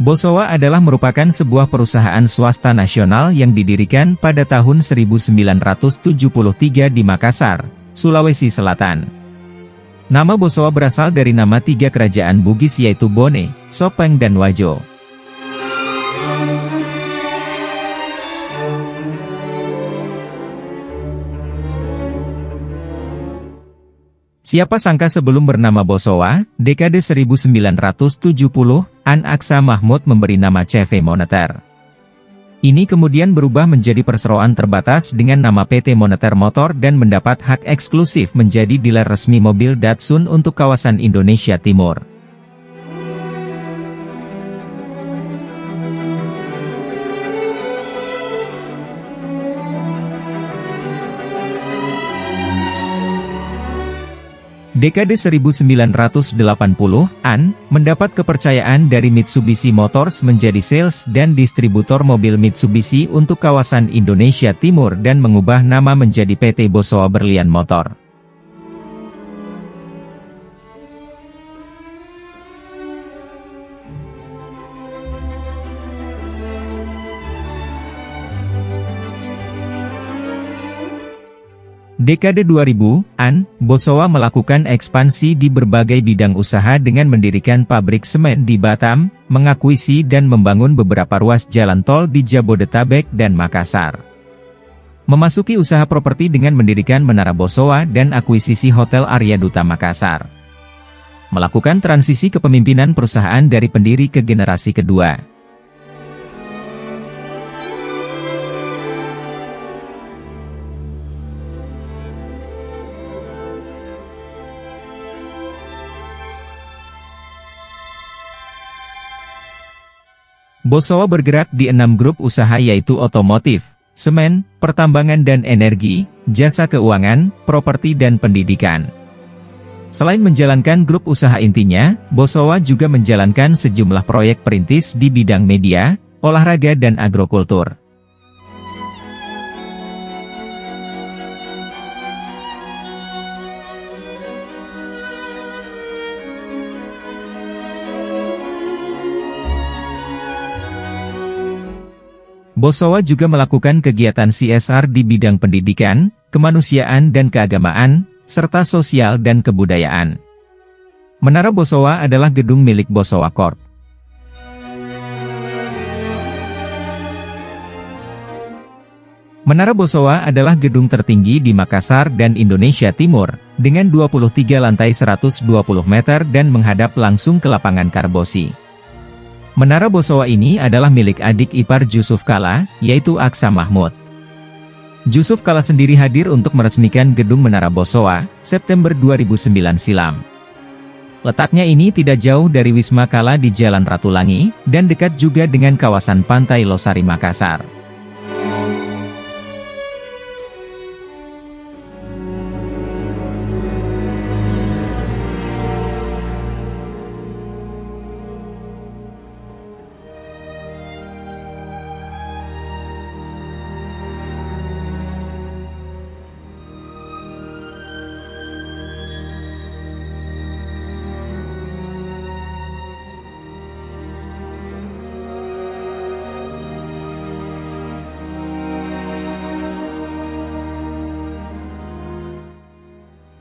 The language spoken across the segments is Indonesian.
Bosowa adalah merupakan sebuah perusahaan swasta nasional yang didirikan pada tahun 1973 di Makassar, Sulawesi Selatan. Nama Bosowa berasal dari nama 3 kerajaan Bugis yaitu Bone, Sopeng dan Wajo. Siapa sangka sebelum bernama Bosowa, dekade 1970-an Aksa Mahmud memberi nama CV Moneter. Ini kemudian berubah menjadi perseroan terbatas dengan nama PT Moneter Motor dan mendapat hak eksklusif menjadi dealer resmi mobil Datsun untuk kawasan Indonesia Timur. Dekade 1980-an, mendapat kepercayaan dari Mitsubishi Motors menjadi sales dan distributor mobil Mitsubishi untuk kawasan Indonesia Timur dan mengubah nama menjadi PT Bosowa Berlian Motor. Dekade 2000-an, Bosowa melakukan ekspansi di berbagai bidang usaha dengan mendirikan pabrik semen di Batam, mengakuisisi dan membangun beberapa ruas jalan tol di Jabodetabek dan Makassar. Memasuki usaha properti dengan mendirikan Menara Bosowa dan akuisisi Hotel Arya Duta Makassar. Melakukan transisi kepemimpinan perusahaan dari pendiri ke generasi kedua. Bosowa bergerak di 6 grup usaha yaitu otomotif, semen, pertambangan dan energi, jasa keuangan, properti dan pendidikan. Selain menjalankan grup usaha intinya, Bosowa juga menjalankan sejumlah proyek perintis di bidang media, olahraga dan agrokultur. Bosowa juga melakukan kegiatan CSR di bidang pendidikan, kemanusiaan dan keagamaan, serta sosial dan kebudayaan. Menara Bosowa adalah gedung milik Bosowa Corp. Menara Bosowa adalah gedung tertinggi di Makassar dan Indonesia Timur, dengan 23 lantai 120 meter dan menghadap langsung ke lapangan Karbosi. Menara Bosowa ini adalah milik adik ipar Jusuf Kalla, yaitu Aksa Mahmud. Jusuf Kalla sendiri hadir untuk meresmikan gedung Menara Bosowa, September 2009 silam. Letaknya ini tidak jauh dari Wisma Kalla di Jalan Ratulangi, dan dekat juga dengan kawasan Pantai Losari Makassar.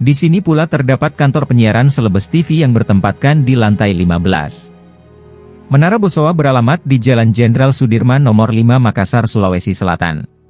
Di sini pula terdapat kantor penyiaran Celebes TV yang bertempatkan di lantai 15. Menara Bosowa beralamat di Jalan Jenderal Sudirman nomor 5 Makassar, Sulawesi Selatan.